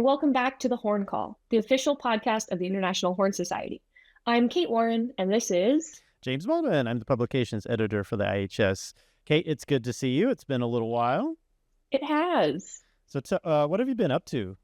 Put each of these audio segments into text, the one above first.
welcome back to the Horn Call, the official podcast of the International Horn Society. I'm Kate Warren, and this is James Naigus. I'm the publications editor for the IHS. Kate, it's good to see you. It's been a little while. It has. So what have you been up to?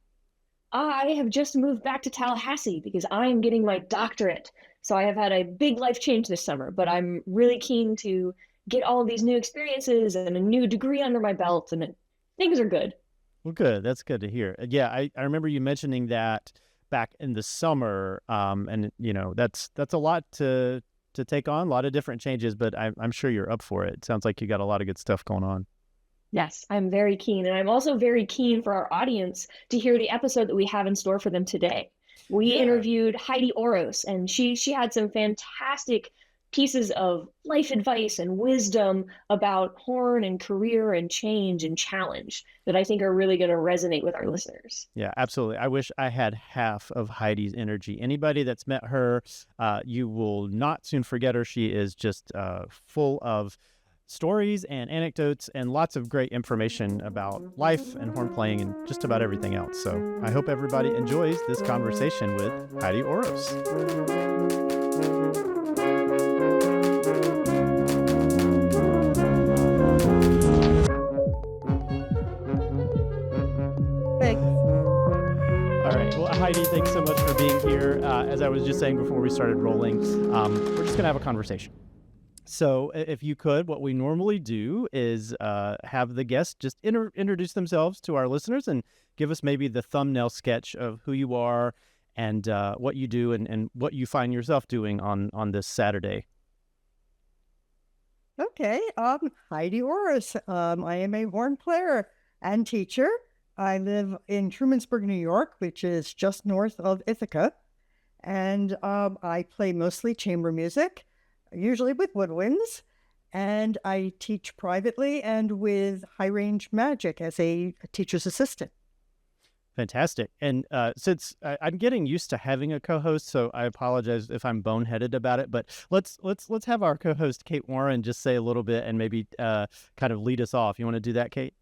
I have just moved back to Tallahassee because I am getting my doctorate. So I have had a big life change this summer, but I'm really keen to get all of these new experiences and a new degree under my belt, and things are good. Well, good. That's good to hear. Yeah, I remember you mentioning that back in the summer, and that's a lot to take on, a lot of different changes, but I'm sure you're up for it. It sounds like you got a lot of good stuff going on. Yes, I'm very keen. And I'm also very keen for our audience to hear the episode that we have in store for them today. We interviewed Heidi Oros, and she had some fantastic pieces of life advice and wisdom about horn and career and change and challenge that I think are really going to resonate with our listeners. Yeah, absolutely. I wish I had half of Heidi's energy. Anybody that's met her, you will not soon forget her. She is just full of stories and anecdotes and lots of great information about life and horn playing and just about everything else. So I hope everybody enjoys this conversation with Heidi Oros. Heidi, thanks so much for being here. As I was just saying before we started rolling, we're just going to have a conversation. So if you could, what we normally do is have the guests just introduce themselves to our listeners and give us maybe the thumbnail sketch of who you are and what you do and what you find yourself doing on this Saturday. Okay, Heidi Oros. I am a horn player and teacher. I live in Trumansburg, New York, which is just north of Ithaca, and I play mostly chamber music, usually with woodwinds, and I teach privately and with high-range magic as a teacher's assistant. Fantastic. And since I'm getting used to having a co-host, so I apologize if I'm boneheaded about it, but let's have our co-host Kate Warren just say a little bit and maybe kind of lead us off. You want to do that, Kate?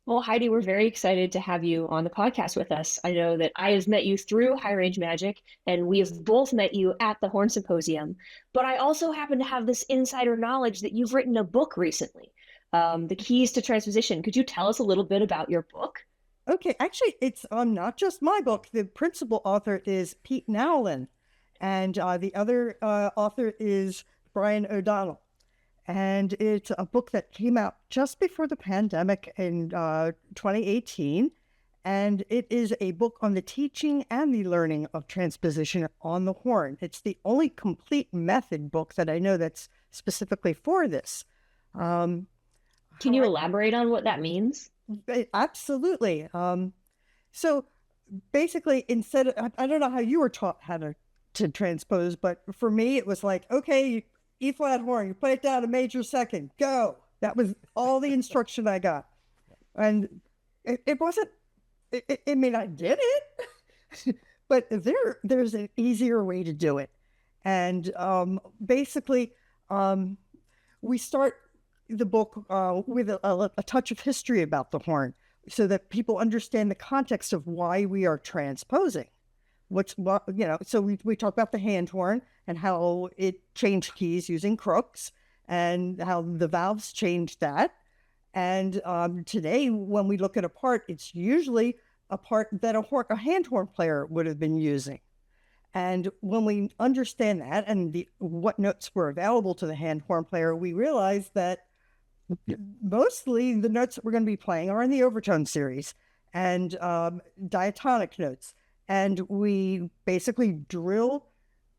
Well, Heidi, we're very excited to have you on the podcast with us. I know that I have met you through High Range Magic, and we have both met you at the Horn Symposium. But I also happen to have this insider knowledge that you've written a book recently, The Keys to Transposition. Could you tell us a little bit about your book? Okay, actually, it's not just my book. The principal author is Pete Nowlin, and the other author is Brian O'Donnell. And it's a book that came out just before the pandemic in 2018. And it is a book on the teaching and the learning of transposition on the horn. It's the only complete method book that I know that's specifically for this. Can you elaborate on what that means? Absolutely. So basically, instead of, I don't know how you were taught how to transpose, but for me, it was like, okay, E flat horn, you play it down a major second, go. That was all the instruction I got. And it wasn't, I mean, I did it, but there's an easier way to do it. And basically, we start the book with a touch of history about the horn so that people understand the context of why we are transposing. So we talk about the hand horn and how it changed keys using crooks and how the valves changed that. And today, when we look at a part, it's usually a part that a hand horn player would have been using. And when we understand that and what notes were available to the hand horn player, we realize that mostly the notes that we're going to be playing are in the overtone series and diatonic notes. And we basically drill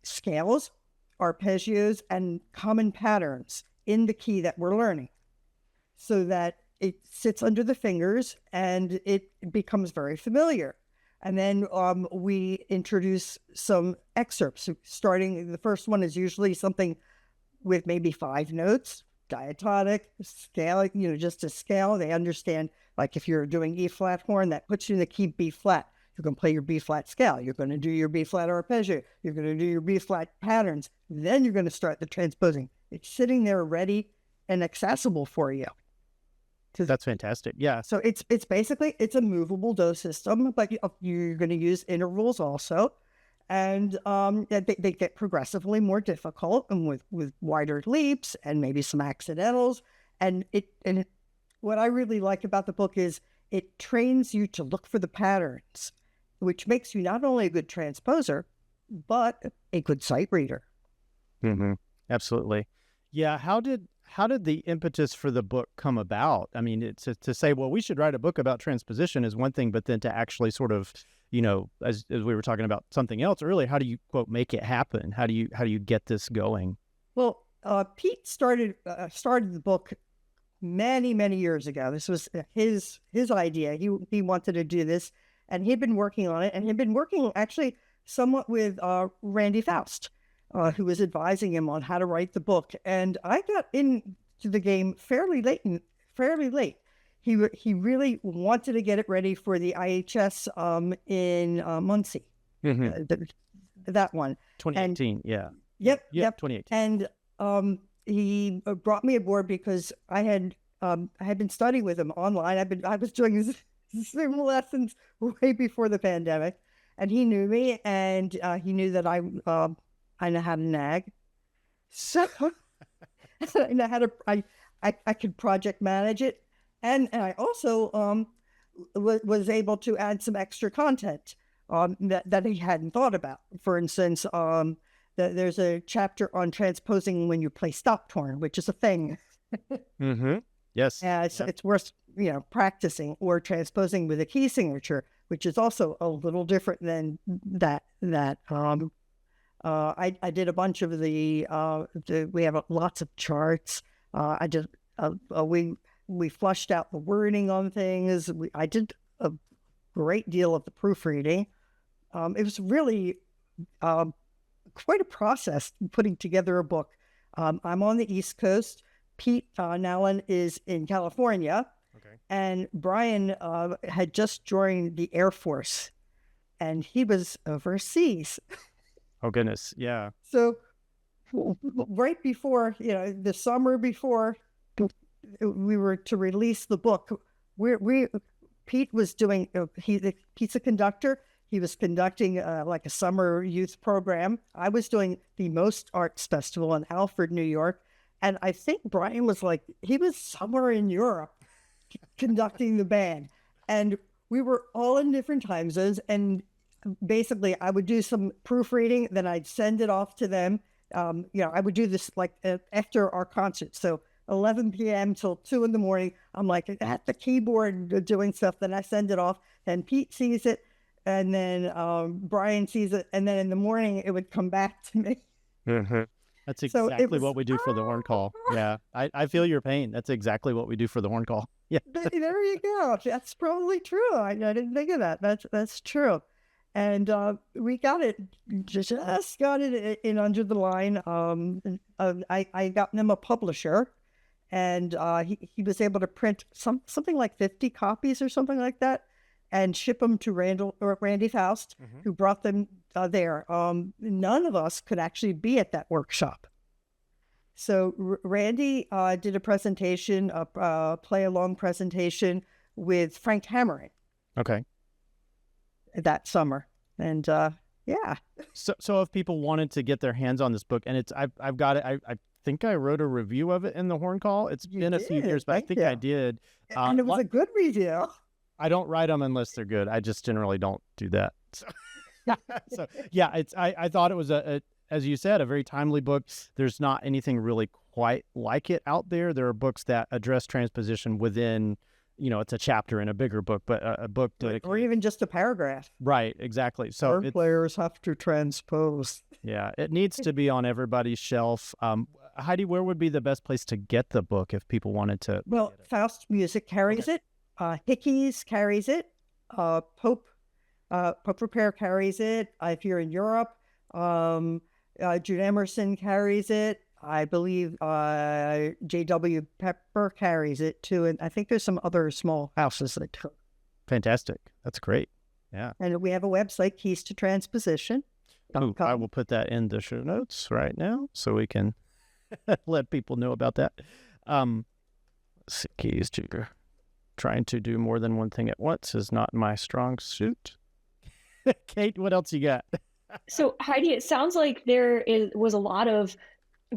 scales, arpeggios, and common patterns in the key that we're learning so that it sits under the fingers and it becomes very familiar. And then we introduce some excerpts. Starting, the first one is usually something with maybe 5 notes, diatonic, scale, just a scale. They understand, like if you're doing E flat horn, that puts you in the key B flat. You're going to play your B flat scale. You're going to do your B flat arpeggio. You're going to do your B flat patterns. Then you're going to start the transposing. It's sitting there ready and accessible for you. That's fantastic. Yeah. So it's basically it's a movable dose system, but you're going to use intervals also, and they get progressively more difficult and with wider leaps and maybe some accidentals. And what I really like about the book is it trains you to look for the patterns, which makes you not only a good transposer, but a good sight reader. Mm-hmm. Absolutely. Yeah. How did the impetus for the book come about? I mean, it's to say, well, we should write a book about transposition is one thing, but then to actually sort of, as we were talking about something else earlier, how do you, quote, make it happen? How do you get this going? Well, Pete started the book many, many years ago. This was his idea. He wanted to do this, and he'd been working on it, and he'd been working actually somewhat with Randy Faust, who was advising him on how to write the book. And I got into the game fairly late. He really wanted to get it ready for the IHS in Muncie. Mm-hmm. That one. 2018, and, Yep, 2018. And he brought me aboard because I had been studying with him online. I was doing Zoom lessons way before the pandemic, and he knew me, and he knew that I know how to nag, so I know how to I could project manage it, and I also was able to add some extra content that he hadn't thought about. For instance, there's a chapter on transposing when you play stopped horn, which is a thing. Mm-hmm. Yes. It's worth practicing, or transposing with a key signature, which is also a little different than that. I did a bunch of we have lots of charts. We flushed out the wording on things. I did a great deal of the proofreading. It was really quite a process putting together a book. I'm on the East Coast. Pete Nowlin is in California. Okay. And Brian had just joined the Air Force, and he was overseas. Oh, goodness. Yeah. So right before, the summer before we were to release the book, Pete was doing, Pete's a conductor. He was conducting like a summer youth program. I was doing the Most Arts Festival in Alfred, New York. And I think Brian was he was somewhere in Europe conducting the band. And we were all in different time zones. And basically, I would do some proofreading, then I'd send it off to them. I would do this after our concert. So 11 p.m. till 2 in the morning, I'm at the keyboard doing stuff. Then I send it off. Then Pete sees it. And then Brian sees it. And then in the morning, it would come back to me. Mm-hmm. That's exactly what we do for the horn call. Yeah, I feel your pain. That's exactly what we do for the horn call. Yeah. There you go. That's probably true. I didn't think of that. That's true. And we got it in under the line. I got them a publisher, and he was able to print something like 50 copies or something like that, and ship them to Randy Faust, mm-hmm. who brought them there. None of us could actually be at that workshop. So Randy did a presentation, a play-along presentation with Frank Hammering. Okay. That summer. And yeah. So if people wanted to get their hands on this book, and I've got it, I think I wrote a review of it in the horn call. It's been a few years, but I think I did. And it was a good review. I don't write them unless they're good. I just generally don't do that. So yeah, I thought it was as you said, a very timely book. There's not anything really quite like it out there. There are books that address transposition within, it's a chapter in a bigger book, but a book or even just a paragraph. Right, exactly. So players have to transpose. Yeah, it needs to be on everybody's shelf. Heidi, where would be the best place to get the book if people wanted to? Well, Faust Music carries it. Hickey's carries it. Pope Repair carries it. If you're in Europe, Jude Emerson carries it. I believe J.W. Pepper carries it too, and I think there's some other small houses that do. Fantastic. That's great. Yeah. And we have a website, Keys to Transposition. Ooh, I will put that in the show notes right now so we can let people know about that. Keys to trying to do more than one thing at once is not my strong suit. Kate, what else you got? So Heidi, it sounds like was a lot of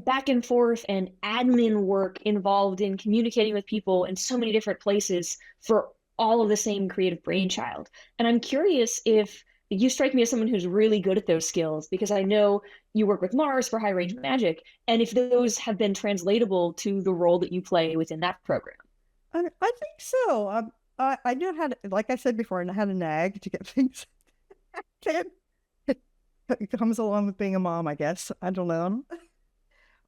back and forth and admin work involved in communicating with people in so many different places for all of the same creative brainchild. And I'm curious if you strike me as someone who's really good at those skills, because I know you work with Mars for High Range Magic, and if those have been translatable to the role that you play within that program. I think so. I know how to, like I said before, I know how to nag to get things. It comes along with being a mom, I guess. I don't know.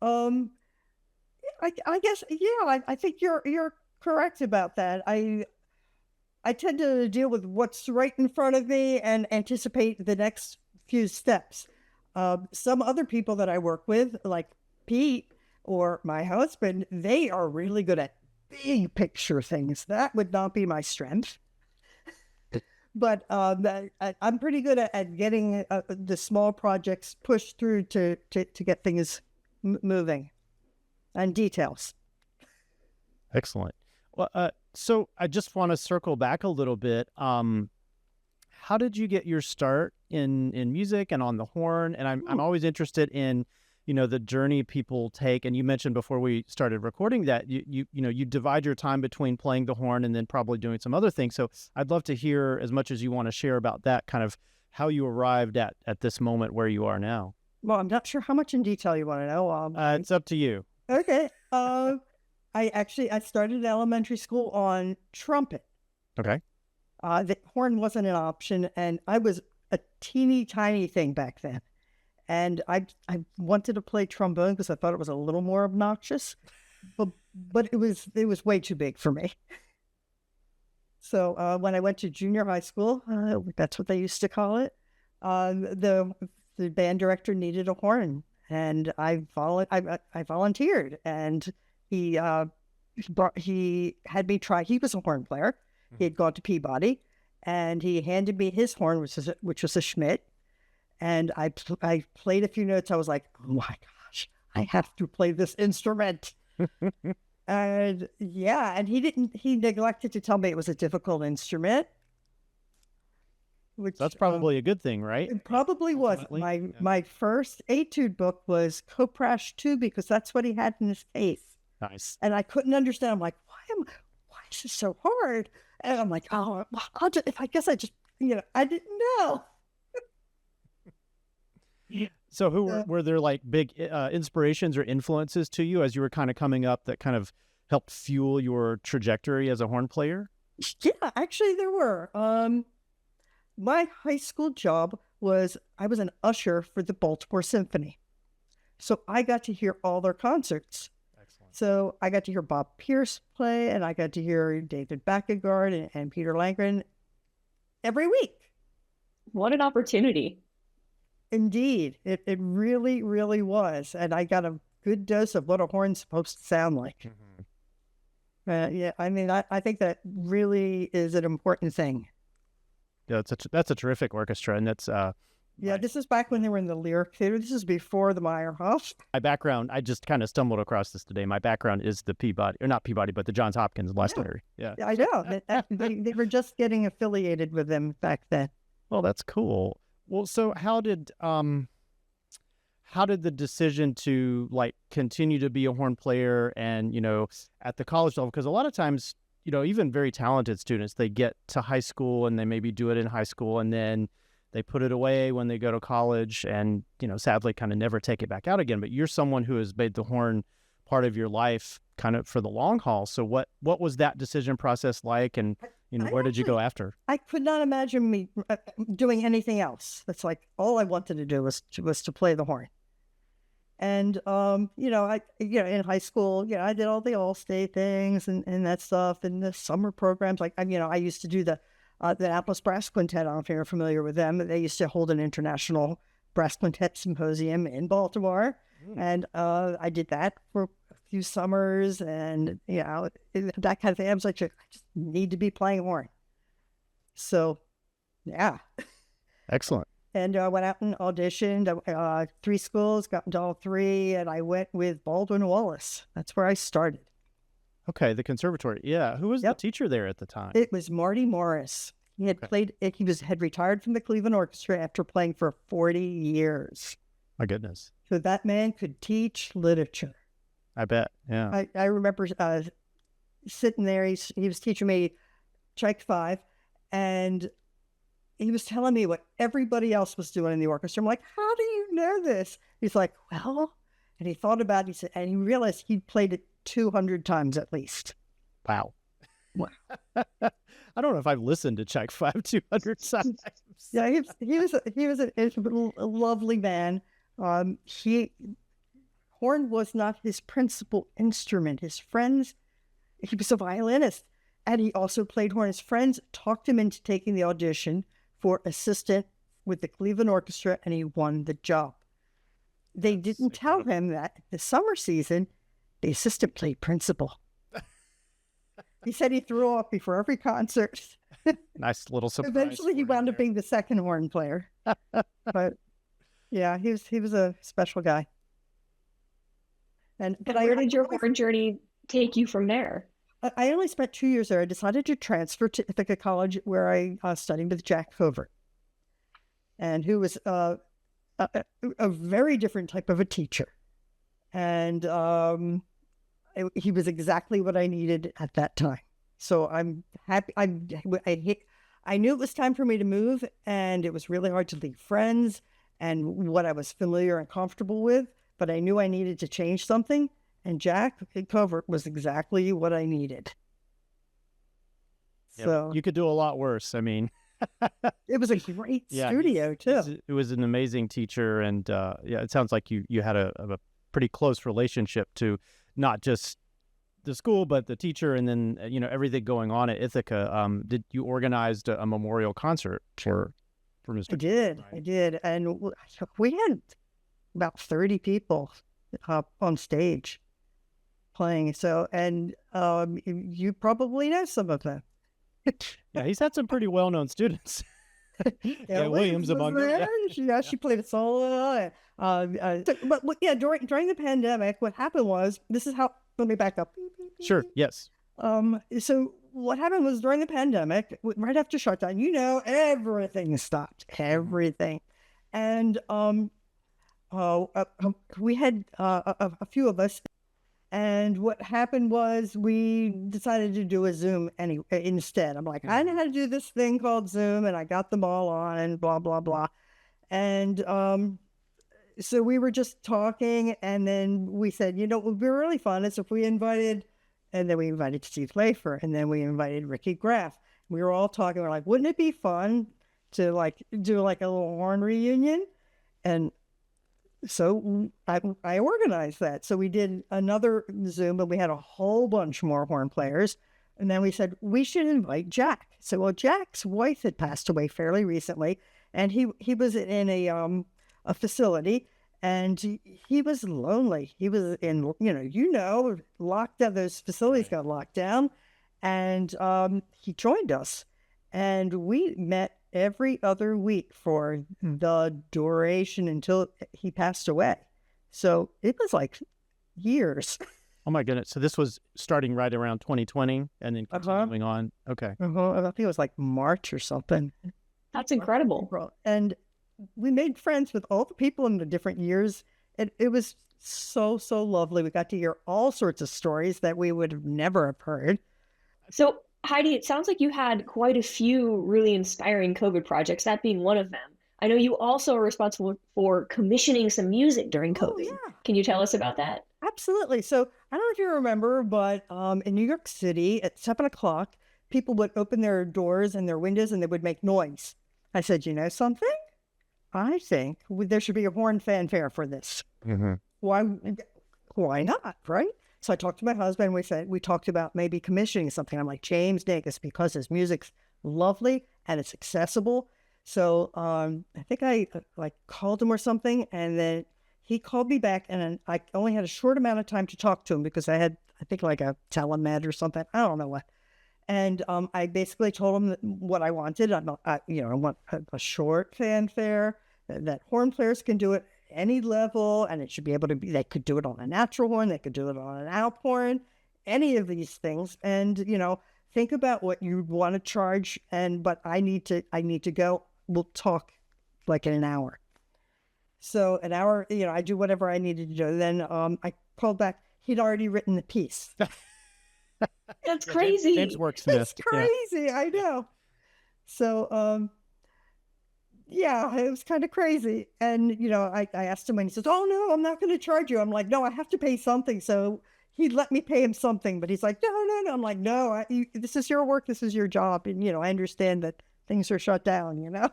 I guess, yeah, I think you're correct about that. I tend to deal with what's right in front of me and anticipate the next few steps. Some other people that I work with, like Pete or my husband, they are really good at big picture things. That would not be my strength. But I'm pretty good at getting the small projects pushed through to get things moving and details. Excellent. Well, so I just want to circle back a little bit. How did you get your start in music and on the horn? And I'm always interested in, the journey people take. And you mentioned before we started recording that you divide your time between playing the horn and then probably doing some other things. So I'd love to hear as much as you want to share about that, kind of how you arrived at this moment where you are now. Well, I'm not sure how much in detail you want to know. It's up to you. Okay. I started elementary school on trumpet. Okay. The horn wasn't an option, and I was a teeny tiny thing back then. And I wanted to play trombone because I thought it was a little more obnoxious, but it was way too big for me. So when I went to junior high school, that's what they used to call it. The band director needed a horn, and I volunteered, and he had me try. He was a horn player. He had gone to Peabody, and he handed me his horn, which was a Schmidt. And I played a few notes. I was like, oh my gosh, I have to play this instrument. And he neglected to tell me it was a difficult instrument. Which that's probably a good thing, right? It probably was. My first etude book was Coprash 2 because that's what he had in his case. Nice. And I couldn't understand. I'm like, why is this so hard? And I'm like, oh, I guess I just, I didn't know. So were there like big inspirations or influences to you as you were kind of coming up that kind of helped fuel your trajectory as a horn player? Yeah, actually there were. My high school job I was an usher for the Baltimore Symphony. So I got to hear all their concerts. Excellent. So I got to hear Bob Pierce play, and I got to hear David Backegard and Peter Langren every week. What an opportunity. Indeed. It really, really was. And I got a good dose of what a horn's supposed to sound like. Mm-hmm. I think that really is an important thing. Yeah, that's a terrific orchestra, and that's this is back when they were in the Lyric Theater. This is before the Meyerhoff. My background, I just kind of stumbled across this today. My background is the Peabody, or not Peabody, but the Johns Hopkins Lestari. Yeah, I know. They were just getting affiliated with them back then. Well, that's cool. Well, so how did the decision to continue to be a horn player and at the college level, because a lot of times even very talented students, they get to high school and they maybe do it in high school and then they put it away when they go to college and sadly kind of never take it back out again. But you're someone who has made the horn part of your life kind of for the long haul. So what was that decision process like, and where did you go after? I could not imagine me doing anything else. That's like all I wanted to do was to play the horn. And in high school, I did all the all-state things and that stuff, and the summer programs. I used to do the Apples Brass Quintet. I don't know if you're familiar with them. They used to hold an international brass quintet symposium in Baltimore, and I did that for a few summers, and that kind of thing. I was like, I just need to be playing horn. So, yeah. Excellent. And I went out and auditioned 3 schools, got into all 3, and I went with Baldwin Wallace. That's where I started. Okay, the conservatory. Yeah. Who was the Yep. teacher there at the time? It was Marty Morris. He had had retired from the Cleveland Orchestra after playing for 40 years. My goodness. So that man could teach literature. I bet. Yeah. I remember sitting there. He was teaching me Tchaikovsky 5, and he was telling me what everybody else was doing in the orchestra. I'm like, how do you know this? He's like, well, and he thought about it. He said, and he realized he'd played it 200 times at least. Wow. What? I don't know if I've listened to Check 5 200 times. Yeah, he was a lovely man. Horn was not his principal instrument. His friends, he was a violinist, and he also played horn. His friends talked him into taking the audition for assistant with the Cleveland Orchestra, and he won the job. They didn't tell him that the summer season, the assistant played principal. He said he threw up before every concert. Nice little surprise. Eventually, he wound up being the second horn player. But yeah, he was a special guy. But where did your horn journey take you from there? I only spent 2 years there. I decided to transfer to Ithaca College, where I studied with Jack Covert, and who was a very different type of a teacher. And he was exactly what I needed at that time. So I'm happy. I knew it was time for me to move, and it was really hard to leave friends and what I was familiar and comfortable with, but I knew I needed to change something, and Jack Covert was exactly what I needed. Yep. So you could do a lot worse. I mean, it was a great studio too. It was an amazing teacher, and it sounds like you had a pretty close relationship to not just the school, but the teacher, and then everything going on at Ithaca. Did you organized a memorial concert for Mr. I did, and we had about 30 people on stage playing. So, and you probably know some of them. Yeah, he's had some pretty well-known students. Yeah, Williams among them. Yeah, she played a solo. But yeah, during the pandemic, what happened was, let me back up. Sure, yes. So what happened was, during the pandemic, right after shutdown, everything stopped, everything. And we had a few of us, and what happened was we decided to do a Zoom instead. I'm like, I know how to do this thing called Zoom, and I got them all on, and blah, blah, blah. And so we were just talking, and then we said, what would be really fun is if we invited Steve Lafer, and then we invited Ricky Graff. We were all talking, we're like, wouldn't it be fun to do a little horn reunion? And so I organized that. So we did another Zoom, and we had a whole bunch more horn players. And then we said, we should invite Jack. So, well, Jack's wife had passed away fairly recently, and he was in a facility, and he was lonely. He was in, locked down. Those facilities got locked down, and he joined us, and we met every other week for the duration until he passed away. So it was like years. Oh my goodness. So this was starting right around 2020 and then continuing on. Okay. I think it was like March or something. That's incredible. And we made friends with all the people in the different years. It was so, so lovely. We got to hear all sorts of stories that we would have never have heard. So Heidi, it sounds like you had quite a few really inspiring COVID projects, that being one of them. I know you also are responsible for commissioning some music during COVID. Oh, yeah. Can you tell us about that? Absolutely. So I don't know if you remember, but in New York City at 7:00, people would open their doors and their windows and they would make noise. I said, you know something? I think there should be a horn fanfare for this. Mm-hmm. Why not, right? So I talked to my husband. We talked about maybe commissioning something. I'm like, James Naigus, because his music's lovely and it's accessible. So I think I called him or something, and then he called me back, and I only had a short amount of time to talk to him because I had, I think, like a telemed or something. I don't know what. And I basically told him what I wanted. I want a short fanfare that horn players can do it any level, and it should be able to be. They could do it on a natural horn. They could do it on an alp horn. any of these things, and think about what you want to charge. But I need to go. We'll talk like in an hour. So an hour, I do whatever I needed to do. Then I called back. He'd already written the piece. That's crazy. James Worksmith. It's crazy. I know. So, yeah, it was kind of crazy. And, I asked him and he says, "Oh, no, I'm not going to charge you." I'm like, "No, I have to pay something." So he let me pay him something, but he's like, "No, no, no." I'm like, "No, this is your work. This is your job." And, I understand that things are shut down,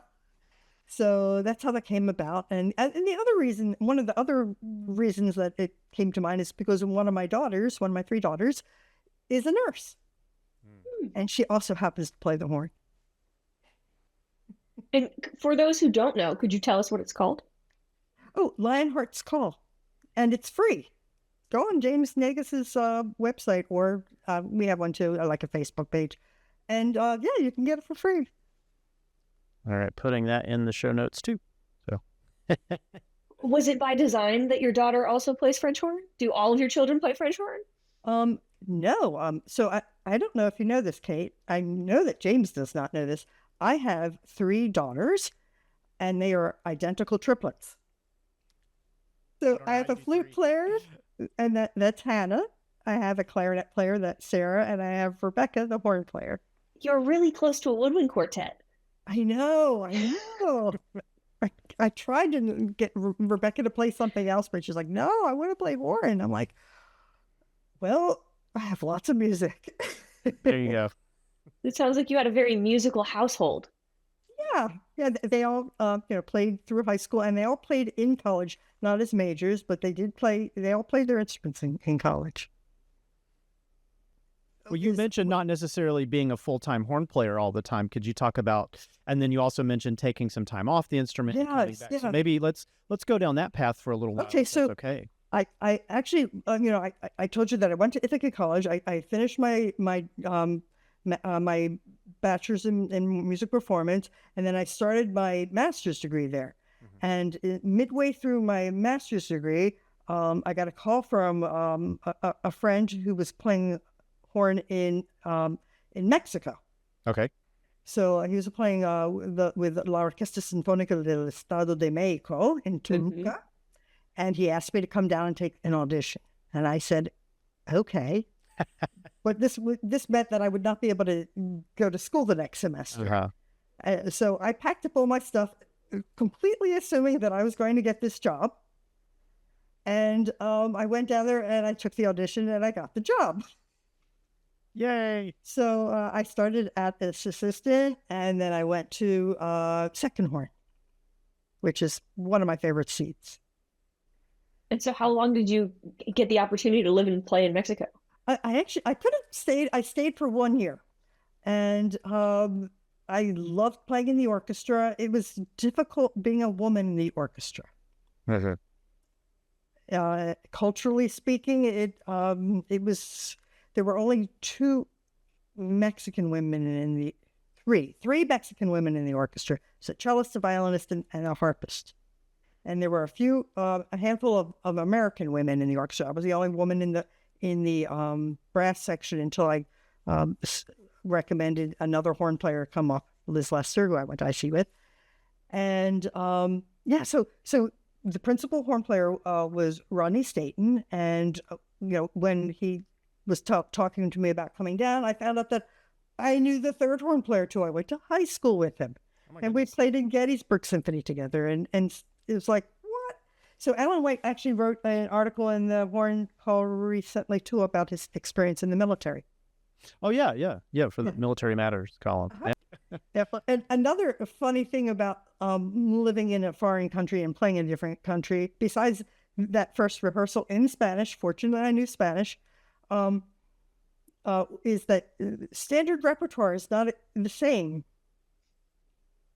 So that's how that came about. And the other reason, one of the other reasons that it came to mind is because one of my 3 daughters, is a nurse. And she also happens to play the horn. And for those who don't know, could you tell us what it's called? Oh, Lionheart's Call. And it's free. Go on James Naigus's website, or we have one too, like a Facebook page. And yeah, you can get it for free. All right, putting that in the show notes too. So, was it by design that your daughter also plays French horn? Do all of your children play French horn? No. So I don't know if you know this, Kate. I know that James does not know this. I have 3 daughters, and they are identical triplets. So I have a flute player, and that's Hannah. I have a clarinet player, that's Sarah, and I have Rebecca, the horn player. You're really close to a woodwind quartet. I know. I tried to get Rebecca to play something else, but she's like, "No, I want to play horn." I'm like, "Well, I have lots of music." There you go. It sounds like you had a very musical household. Yeah. They all, played through high school, and they all played in college, not as majors, but they all played their instruments in college. Well, you mentioned not necessarily being a full-time horn player all the time. Could you talk about, and then you also mentioned taking some time off the instrument and coming back. So maybe let's go down that path for a little while. Okay, so okay. I actually, I told you that I went to Ithaca College. I finished my bachelor's in music performance, and then I started my master's degree there. Mm-hmm. And midway through my master's degree, I got a call from a friend who was playing horn in Mexico. Okay. So he was playing with La Orquesta Sinfónica del Estado de México in Toluca. Mm-hmm. And he asked me to come down and take an audition. And I said, okay. But this meant that I would not be able to go to school the next semester. Uh-huh. So I packed up all my stuff, completely assuming that I was going to get this job. And I went down there and I took the audition and I got the job. Yay. So I started as assistant, and then I went to second horn, which is one of my favorite seats. And so how long did you get the opportunity to live and play in Mexico? I could have stayed. I stayed for 1 year, and I loved playing in the orchestra. It was difficult being a woman in the orchestra. Mm-hmm. Culturally speaking, it was. There were only 2 Mexican women in the three Mexican women in the orchestra. So a cellist, a violinist, and a harpist. And there were a handful of American women in the orchestra. I was the only woman in the brass section until I recommended another horn player come up, Liz Lester, who I went to IC with. And so the principal horn player was Rodney Staten, and when he was talking to me about coming down, I found out that I knew the third horn player too. I went to high school with him, and we played in Gettysburg Symphony together. And it was like, what? So Alan White actually wrote an article in the Horn Call recently too about his experience in the military. Oh yeah, for the Military Matters column. Uh-huh. Yeah. And another funny thing about living in a foreign country and playing in a different country, besides that first rehearsal in Spanish, fortunately I knew Spanish, is that standard repertoire is not the same.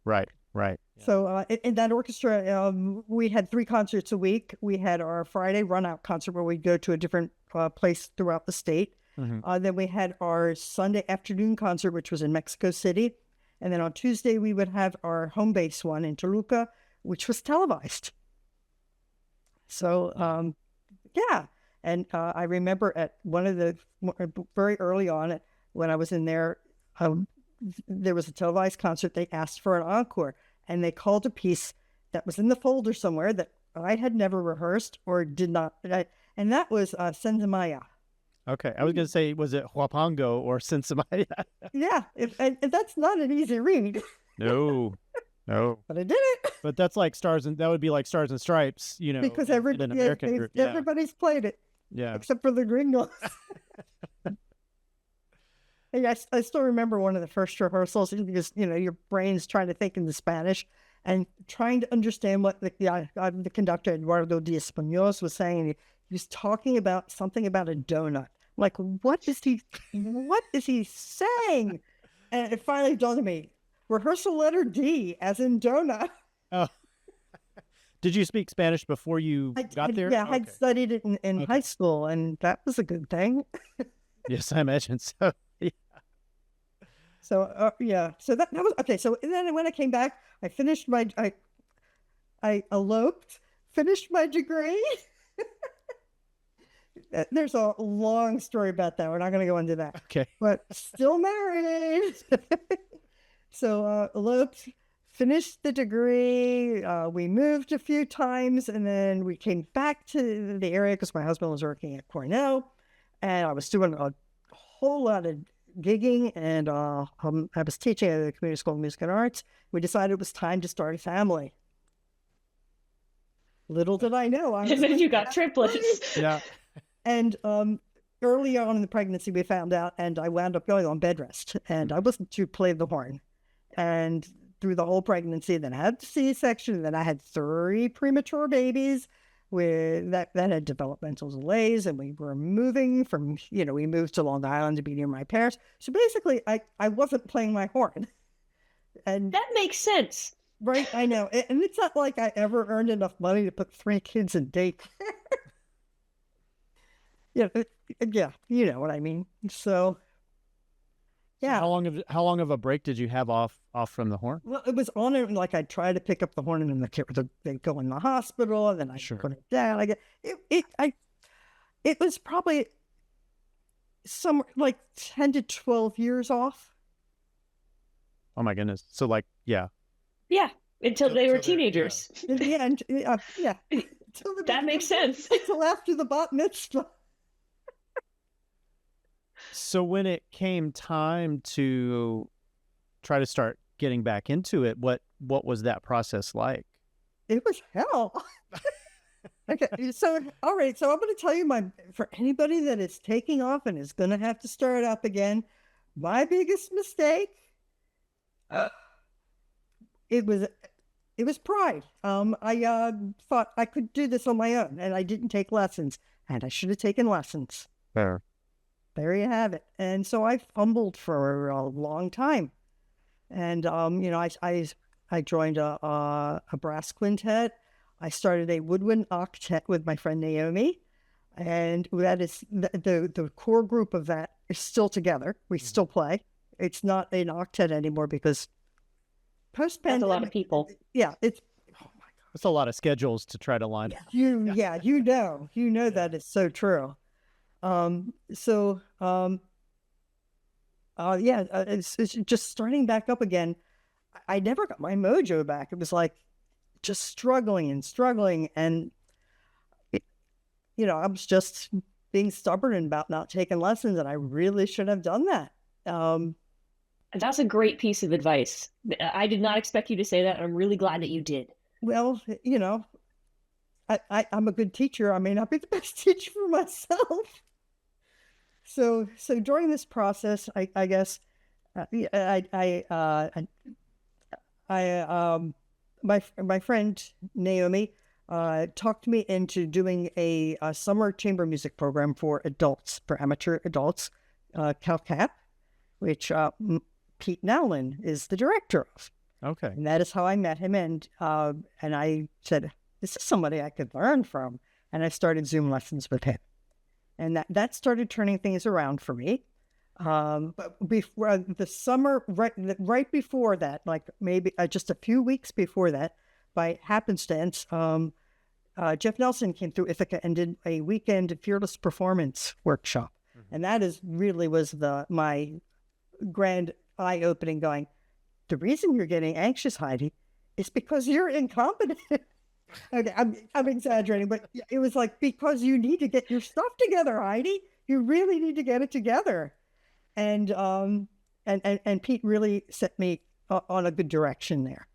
Right. Yeah. So in that orchestra, we had 3 concerts a week. We had our Friday run-out concert where we'd go to a different place throughout the state. Mm-hmm. Then we had our Sunday afternoon concert, which was in Mexico City. And then on Tuesday, we would have our home base one in Toluca, which was televised. So, yeah. And I remember at very early on when I was in there, there was a televised concert. They asked for an encore, and they called a piece that was in the folder somewhere that I had never rehearsed or did not. And that was Sensamaya. Okay. I was going to say, was it Huapango or Sinfónica? Yeah. And that's not an easy read. No. But I did it. But that's like that would be like Stars and Stripes, because in an American group. Yeah. Everybody's played it. Yeah. Except for the gringos. Hey, I still remember one of the first rehearsals because, your brain's trying to think in the Spanish and trying to understand what the conductor, Eduardo Diaz Munoz, was saying. He was talking about something about a donut. I'm like, what is he saying? And it finally dawned on me, rehearsal letter D, as in donut. Oh. Did you speak Spanish before you got there? Yeah, I'd studied it in high school, and that was a good thing. Yes, I imagine so. Yeah. So, so that was, okay. So then when I came back, I finished I eloped, finished my degree. There's a long story about that. We're not going to go into that. Okay. But still married. So, eloped, finished the degree. We moved a few times, and then we came back to the area because my husband was working at Cornell, and I was doing a whole lot of gigging, and I was teaching at the Community School of Music and Arts. We decided it was time to start a family. Little did I know. And then you got triplets. Yeah. And early on in the pregnancy, we found out, and I wound up going on bed rest, and I wasn't to play the horn. And through the whole pregnancy, then I had the C-section, and then I had 3 premature babies that had developmental delays, and we were moving from, we moved to Long Island to be near my parents. So basically, I wasn't playing my horn. And that makes sense. Right, I know. And it's not like I ever earned enough money to put 3 kids in daycare. Yeah, you know what I mean. So, yeah. How long of a break did you have off from the horn? Well, it was on it, like I'd try to pick up the horn, and then they'd go in the hospital, and then I'd put it down. It was probably somewhere like 10 to 12 years off. Oh my goodness! So yeah, until they were teenagers. Yeah. That makes sense. Until after the bat mitzvah. So when it came time to try to start getting back into it, what was that process like? It was hell. Okay, so all right, so I'm going to tell you for anybody that is taking off and is going to have to start up again, my biggest mistake, it was pride. I thought I could do this on my own, and I didn't take lessons, and I should have taken lessons. Fair. There you have it. And so I fumbled for a long time. And, I joined a brass quintet. I started a woodwind octet with my friend Naomi. And that is the core group of that is still together. We still play. It's not an octet anymore because post-pandemic. That's a lot of people. Yeah. It's, oh my God. It's a lot of schedules to try to line up. That is so true. It's just starting back up again. I never got my mojo back. It was like just struggling, and I was just being stubborn about not taking lessons, and I really should have done that. That's a great piece of advice. I did not expect you to say that. I'm really glad that you did. Well, I'm a good teacher. I may not be the best teacher for myself. So during this process, I guess, my friend Naomi talked me into doing a summer chamber music program for adults, for amateur adults, CalCap, which Pete Nowlin is the director of. Okay, and that is how I met him, and I said, this is somebody I could learn from, and I started Zoom lessons with him. And that started turning things around for me. But before the summer, right before that, like maybe just a few weeks before that, by happenstance, Jeff Nelson came through Ithaca and did a weekend fearless performance workshop. And that was my grand eye-opening going, the reason you're getting anxious, Heidi, is because you're incompetent. Okay, I'm exaggerating, but it was like, because you need to get your stuff together, Heidi. You really need to get it together. And Pete really set me on a good direction there.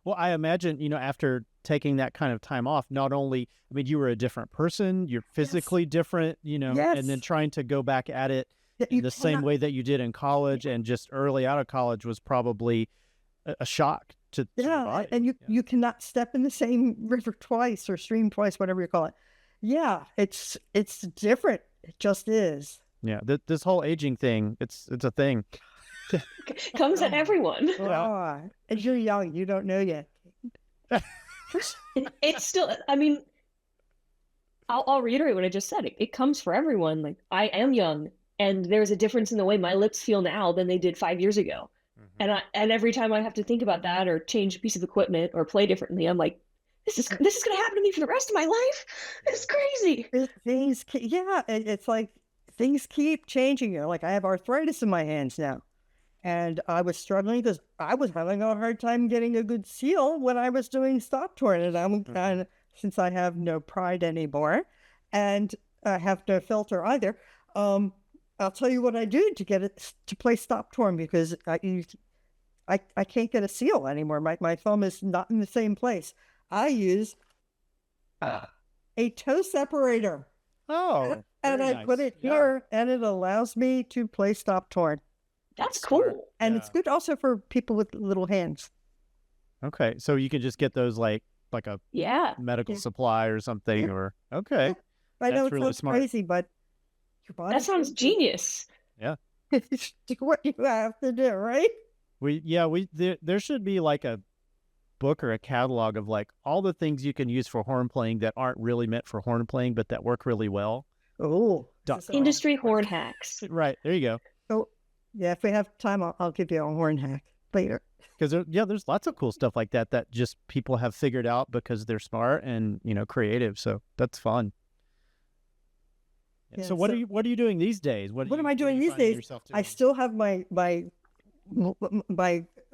Well, I imagine, after taking that kind of time off, not only, you were a different person, you're physically different, and then trying to go back at it the same way that you did in college and just early out of college was probably a shock to the body. And you cannot step in the same river twice or stream twice, whatever you call it. Yeah, it's different. It just is. Yeah, this whole aging thing, it's a thing. Comes at everyone. And you're young, you don't know yet. It's still, I'll reiterate what I just said. It comes for everyone. Like, I am young, and there's a difference in the way my lips feel now than they did 5 years ago. And every time I have to think about that or change a piece of equipment or play differently, I'm like, this is going to happen to me for the rest of my life. It's crazy. It's like things keep changing. Like, I have arthritis in my hands now. And I was struggling because I was having a hard time getting a good seal when I was doing stop torn. And since I have no pride anymore and I have no filter either, I'll tell you what I do to get it to play stop torn, because I can't get a seal anymore. My thumb is not in the same place. I use a toe separator. Oh, and I put it here, and it allows me to play stop torn. That's cool. And it's good also for people with little hands. Okay, so you can just get those like a medical supply or something, or okay. I know it sounds crazy, but your body. That sounds genius. Yeah. It's what you have to do, right? There should be like a book or a catalog of like all the things you can use for horn playing that aren't really meant for horn playing, but that work really well. Oh, industry horn hacks. Right, there you go. So, yeah, if we have time, I'll give you a horn hack later. Because there's lots of cool stuff like that just people have figured out because they're smart and creative. So that's fun. Yeah, so what are you doing these days? What am I doing these days? I still have my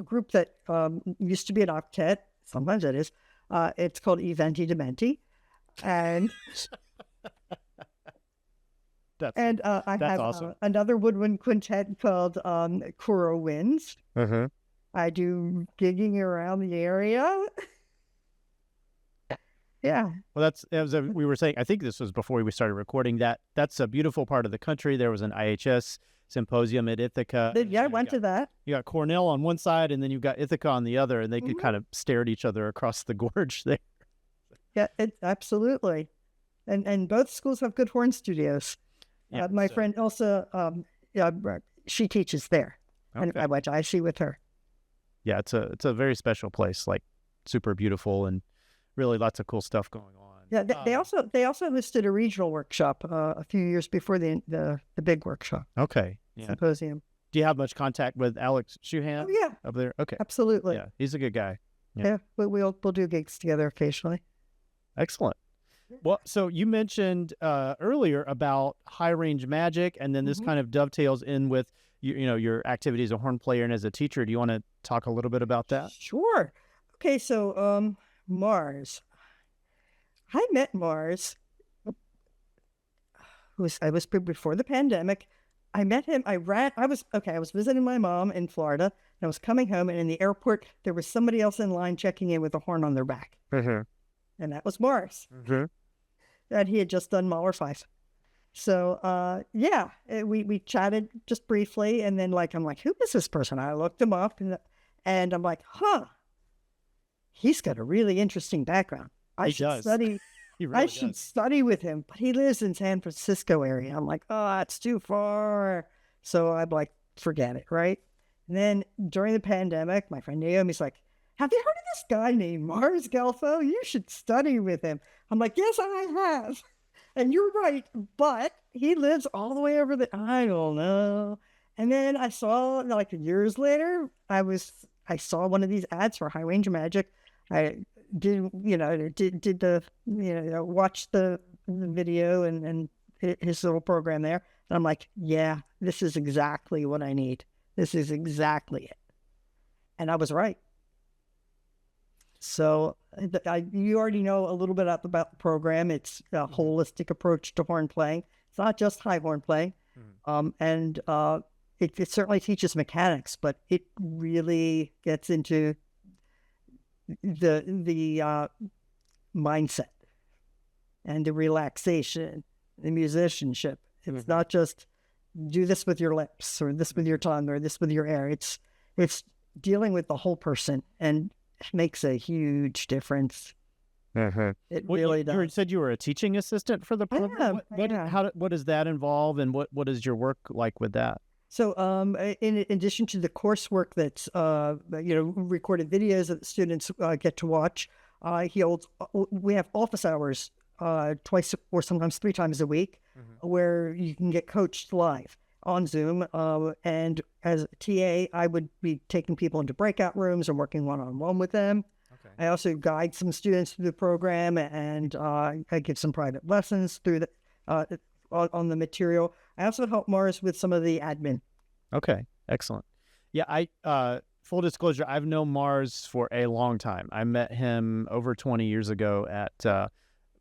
group that used to be an octet. Sometimes it is. It's called venti dementi, and I have awesome. Another woodwind quintet called Kuro Winds. I do gigging around the area. Yeah. Well, as we were saying, I think this was before we started recording, that's a beautiful part of the country. There was an IHS symposium at Ithaca. I went to that. You got Cornell on one side, and then you've got Ithaca on the other, and they could kind of stare at each other across the gorge there. Yeah, absolutely. And both schools have good horn studios. Yeah, my friend Elsa, she teaches there. Okay. And I went to IC with her. Yeah, it's a very special place, like super beautiful and really lots of cool stuff going on. Yeah, they also hosted a regional workshop a few years before the big workshop. Okay. Yeah. Symposium. Do you have much contact with Alex Shuhan? Oh, yeah. Up there? Okay. Absolutely. Yeah, he's a good guy. Yeah, we'll do gigs together occasionally. Excellent. Well, so you mentioned earlier about high range magic, and then this kind of dovetails in with your activity as a horn player and as a teacher. Do you want to talk a little bit about that? Sure. Okay, so Mars. I met Mars. I was before the pandemic. I met him. I was visiting my mom in Florida, and I was coming home, and in the airport there was somebody else in line checking in with a horn on their back, and that was Mars. And he had just done Mahler 5. So we chatted just briefly, and then I'm like, who is this person? I looked him up, and I'm like, he's got a really interesting background. I should study with him, but he lives in San Francisco area. I'm like, it's too far. So I'm like, forget it, right? And then during the pandemic, my friend Naomi's like, have you heard of this guy named Mars Gelfo? You should study with him. I'm like, yes, I have. And you're right, but he lives all the way over there. I don't know. And then I saw, years later, I saw one of these ads for High Range Magic. did the, watch the video and his little program there. And I'm like, yeah, this is exactly what I need. This is exactly it. And I was right. So you already know a little bit about the program. It's a holistic approach to horn playing. It's not just high horn playing. And it certainly teaches mechanics, but it really gets into the mindset and the relaxation, the musicianship. It's not just do this with your lips or this with your tongue or this with your air. It's dealing with the whole person, and it makes a huge difference. It really does. You said you were a teaching assistant for the program. What does that involve, and what is your work like with that? So, in addition to the coursework that's recorded videos that the students get to watch, we have office hours twice or sometimes 3 times a week, where you can get coached live on Zoom. And as a TA, I would be taking people into breakout rooms and working one-on-one with them. Okay. I also guide some students through the program, and I give some private lessons through on the material. I also help Mars with some of the admin. Okay, excellent. Yeah, full disclosure, I've known Mars for a long time. I met him over 20 years ago at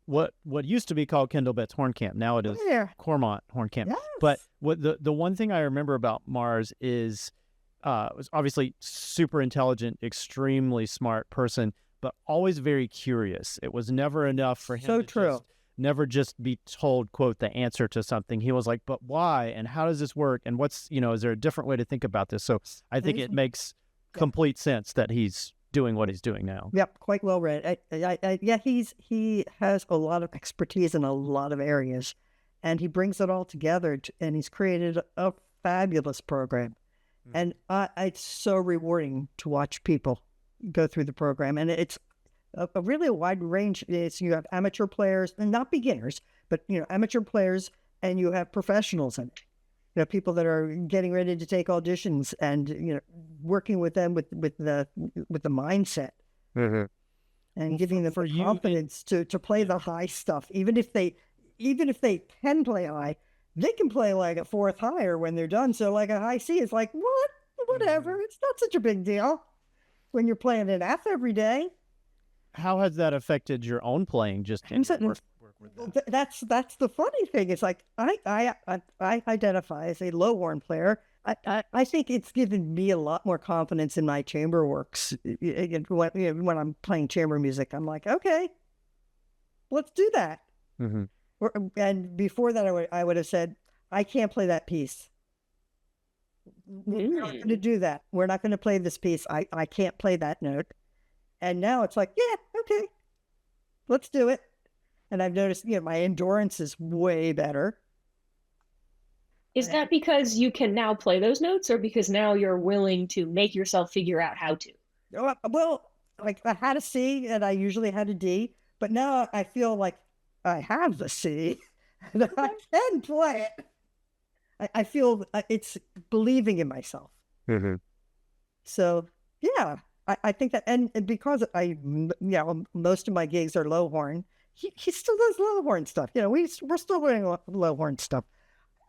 what used to be called Kendall Betts Horn Camp. Now it is Cormont Horn Camp. Yes. But what the one thing I remember about Mars is was obviously super intelligent, extremely smart person, but always very curious. It was never enough for him never just be told, quote, the answer to something. He was like, but why? And how does this work? And what's, is there a different way to think about this? So I think it makes complete sense that he's doing what he's doing now. Yep, quite well read. He has a lot of expertise in a lot of areas, and he brings it all together, and he's created a fabulous program. And it's so rewarding to watch people go through the program, and it's a really wide range. You have amateur players, and not beginners, but amateur players, and you have professionals in it. People that are getting ready to take auditions, and working with them with the mindset, and giving them the confidence to play the high stuff. Even if they can play high, they can play like a 4th higher when they're done. So like a high C is like whatever. It's not such a big deal when you're playing an F every day. How has that affected your own playing? Just in work with that? That's the funny thing. It's like I identify as a low horn player. I think it's given me a lot more confidence in my chamber works. When I'm playing chamber music, I'm like, okay, let's do that. And before that, I would have said, I can't play that piece. We're not going to do that. We're not going to play this piece. I can't play that note. And now it's like, yeah, okay, let's do it. And I've noticed, my endurance is way better. Is that because you can now play those notes, or because now you're willing to make yourself figure out how to? Well, like I had a C and I usually had a D, but now I feel like I have the C and I can play it. I feel it's believing in myself. So, yeah. I think that, and because most of my gigs are low horn, he still does low horn stuff. We're still doing low horn stuff.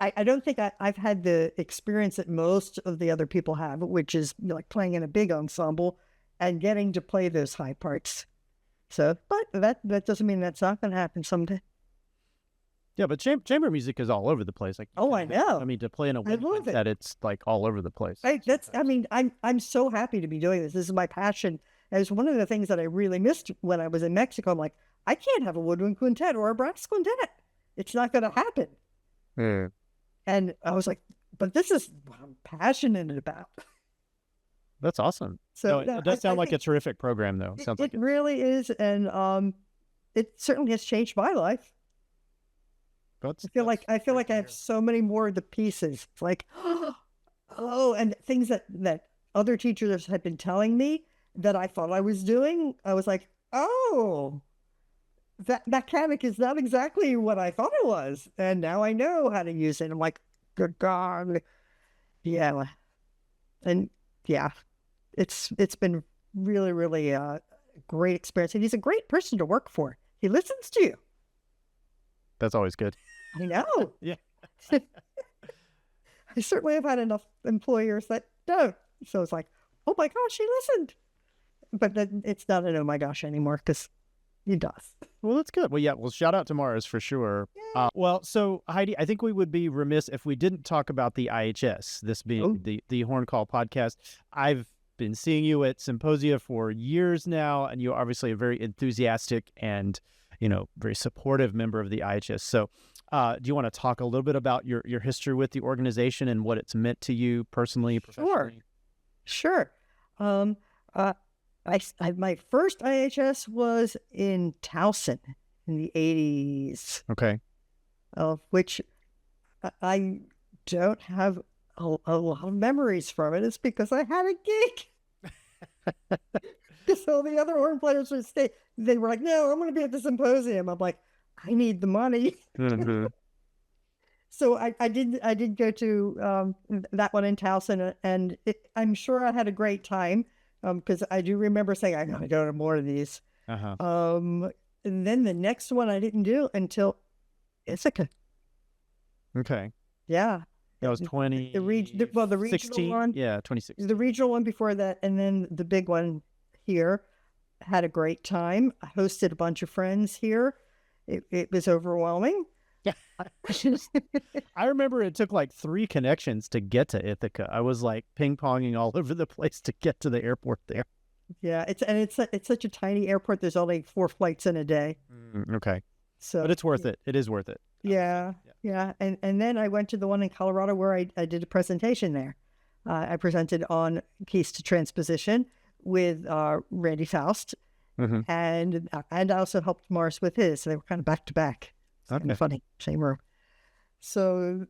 I don't think I've had the experience that most of the other people have, which is like playing in a big ensemble and getting to play those high parts. So, but that doesn't mean that's not going to happen someday. Yeah, but chamber music is all over the place. Like, I know. I mean, to play in a woodwind that it's like all over the place. I'm so happy to be doing this. This is my passion. And it's one of the things that I really missed when I was in Mexico. I'm like, I can't have a woodwind quintet or a brass quintet. It's not going to happen. And I was like, but this is what I'm passionate about. That's awesome. So it does sound like a terrific program, though. It really is, and it certainly has changed my life. I feel like I have so many more of the pieces. It's like, and things that other teachers had been telling me that I thought I was doing. I was like, oh, that mechanic is not exactly what I thought it was, and now I know how to use it. I'm like, good God, yeah, and yeah, it's been really, really great experience. And he's a great person to work for. He listens to you. That's always good. I know. Yeah. I certainly have had enough employers that don't. So it's like, oh my gosh, he listened. But then it's not an oh my gosh anymore because he does. Well, that's good. Well, yeah. Well, shout out to Mars for sure. Yeah. Well, so Heidi, I think we would be remiss if we didn't talk about the IHS, this being the Horn Call podcast. I've been seeing you at symposia for years now, and you're obviously a very enthusiastic and, very supportive member of the IHS. So do you want to talk a little bit about your history with the organization and what it's meant to you personally, professionally? Sure. My first IHS was in Towson in the 80s. Okay. Of which I don't have a lot of memories from it. It's because I had a gig. So the other horn players would stay. They were like, no, I'm going to be at the symposium. I'm like, I need the money. Mm-hmm. So I did go to that one in Towson, and I'm sure I had a great time because I do remember saying, I got to go to more of these. Uh-huh. And then the next one I didn't do until Ithaca. Okay. Yeah. That was 20. The regional 16? one. Yeah, 2016. The regional one before that, and then the big one here. Had a great time. I hosted a bunch of friends here. It was overwhelming. Yeah. I remember it took like 3 connections to get to Ithaca. I was like ping-ponging all over the place to get to the airport there. Yeah, it's such a tiny airport. There's only 4 flights in a day. Okay. So, but it's worth it. It is worth it. Yeah. And then I went to the one in Colorado where I did a presentation there. I presented on keys to transposition with Randy Faust, and I also helped Morris with his. So they were kind of back to back. Kind of funny, same room. So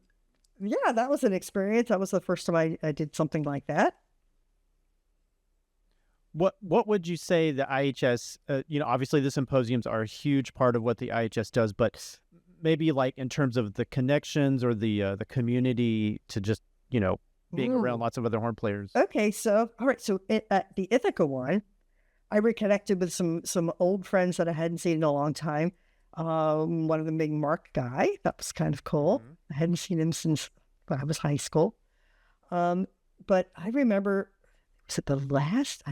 yeah, that was an experience. That was the first time I did something like that. What would you say the IHS? Obviously the symposiums are a huge part of what the IHS does, but maybe like in terms of the connections or the community to just being around lots of other horn players. Okay, so all right, so at the Ithaca one, I reconnected with some old friends that I hadn't seen in a long time. One of them being Mark Guy. That was kind of cool. I hadn't seen him since I was high school. But I remember, I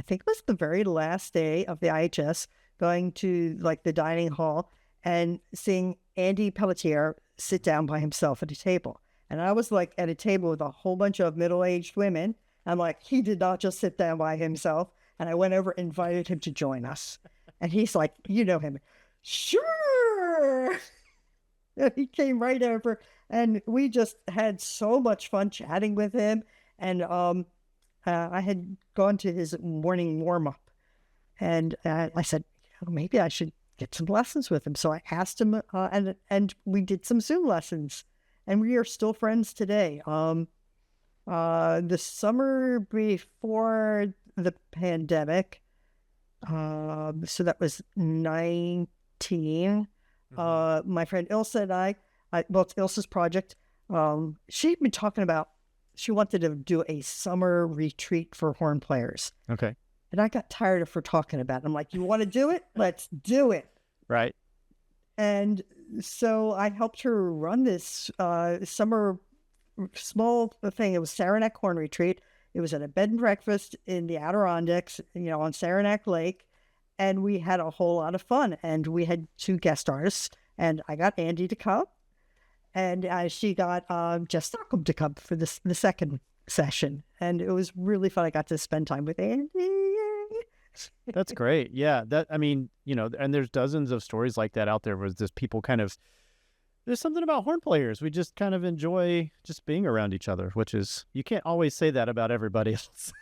think it was the very last day of the IHS, going to like the dining hall and seeing Andy Pelletier sit down by himself at a table. And I was like at a table with a whole bunch of middle-aged women. I'm like, he did not just sit down by himself. And I went over and invited him to join us. And he's like, you know him. Sure. And he came right over and we just had so much fun chatting with him. And I had gone to his morning warm-up. And I said, maybe I should get some lessons with him. So I asked him and we did some Zoom lessons. And we are still friends today. The summer before the pandemic, so that was 19. My friend Ilsa and I it's Ilsa's project. She'd been talking about, she wanted to do a summer retreat for horn players. Okay. And I got tired of her talking about it. I'm like, you want to do it? Let's do it. Right. And so I helped her run this summer small thing. It was Saranac Horn Retreat. It was at a bed and breakfast in the Adirondacks, on Saranac Lake. And we had a whole lot of fun. And we had 2 guest artists. And I got Andy to come. And she got Jeff Stockham to come for the second session. And it was really fun. I got to spend time with Andy. That's great. Yeah. And there's dozens of stories like that out there where there's people there's something about horn players. We just kind of enjoy just being around each other, which is, you can't always say that about everybody else.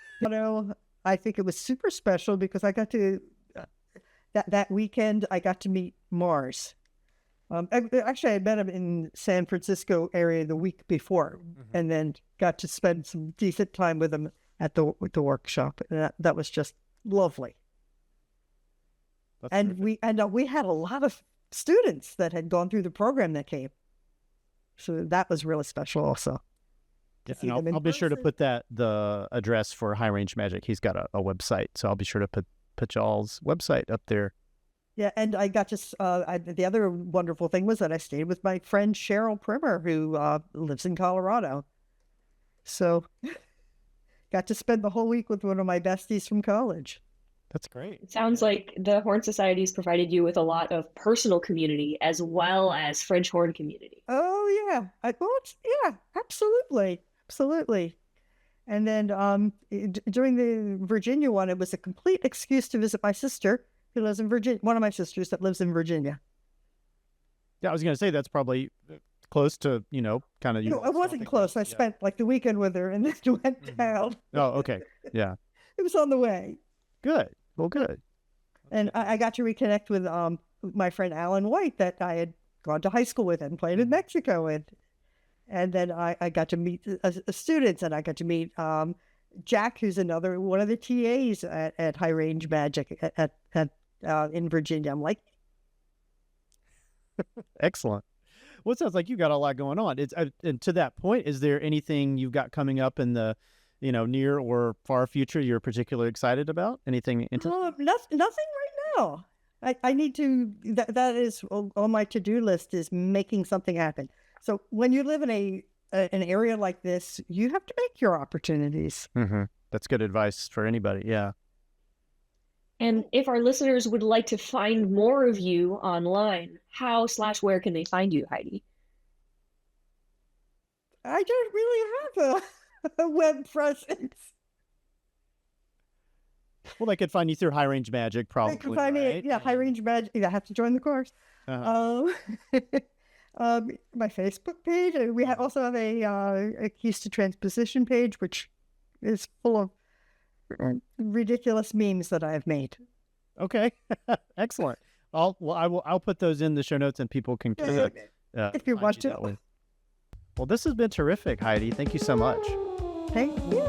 I think it was super special because I got to, that weekend, I got to meet Mars. Actually, I met him in San Francisco area the week before, and then got to spend some decent time with him at the workshop. And that was just lovely. And we had a lot of students that had gone through the program that came, so that was really special also. Yeah, and I'll be sure to put the address for High Range Magic. He's got a website, so I'll be sure to put put y'all's website up there. Yeah, and I got to, the other wonderful thing was that I stayed with my friend Cheryl Primer, who lives in Colorado. So got to spend the whole week with one of my besties from college. That's great. It sounds like the Horn Society's provided you with a lot of personal community as well as French horn community. Oh, yeah. Yeah, absolutely. Absolutely. And then during the Virginia one, it was a complete excuse to visit my sister who lives in Virginia, one of my sisters that lives in Virginia. Yeah, I was going to say that's probably close to, kind of. It wasn't close. I spent like the weekend with her and then went down. Oh, okay. Yeah. It was on the way. Good. Well, good. And I got to reconnect with my friend Alan White that I had gone to high school with and played in Mexico with. And then I got to meet students, and I got to meet Jack, who's another one of the TAs at High Range Magic in Virginia. I'm like, excellent. Well, it sounds like you got a lot going on. And to that point, is there anything you've got coming up in the near or far future you're particularly excited about? Anything interesting? Nothing right now. I need to. That is on my to-do list, is making something happen. So when you live in an area like this, you have to make your opportunities. Mm-hmm. That's good advice for anybody. Yeah. And if our listeners would like to find more of you online, how/where can they find you, Heidi? I don't really have a web presence. Well, they could find you through High Range Magic, probably. They can find me, High Range Magic. I have to join the course. Uh-huh. My Facebook page. We also have a Keys to Transposition page, which is full of ridiculous memes that I have made. Okay, excellent. I'll put those in the show notes, and people can if you want to. Well, this has been terrific, Heidi. Thank you so much. Thank you.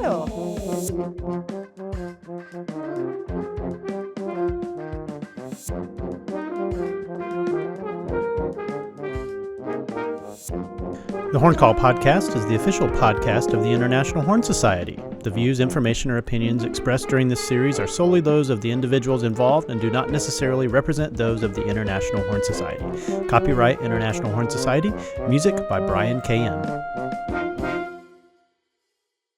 The Horn Call Podcast is the official podcast of the International Horn Society. The views, information, or opinions expressed during this series are solely those of the individuals involved and do not necessarily represent those of the International Horn Society. Copyright International Horn Society. Music by Brian K.M.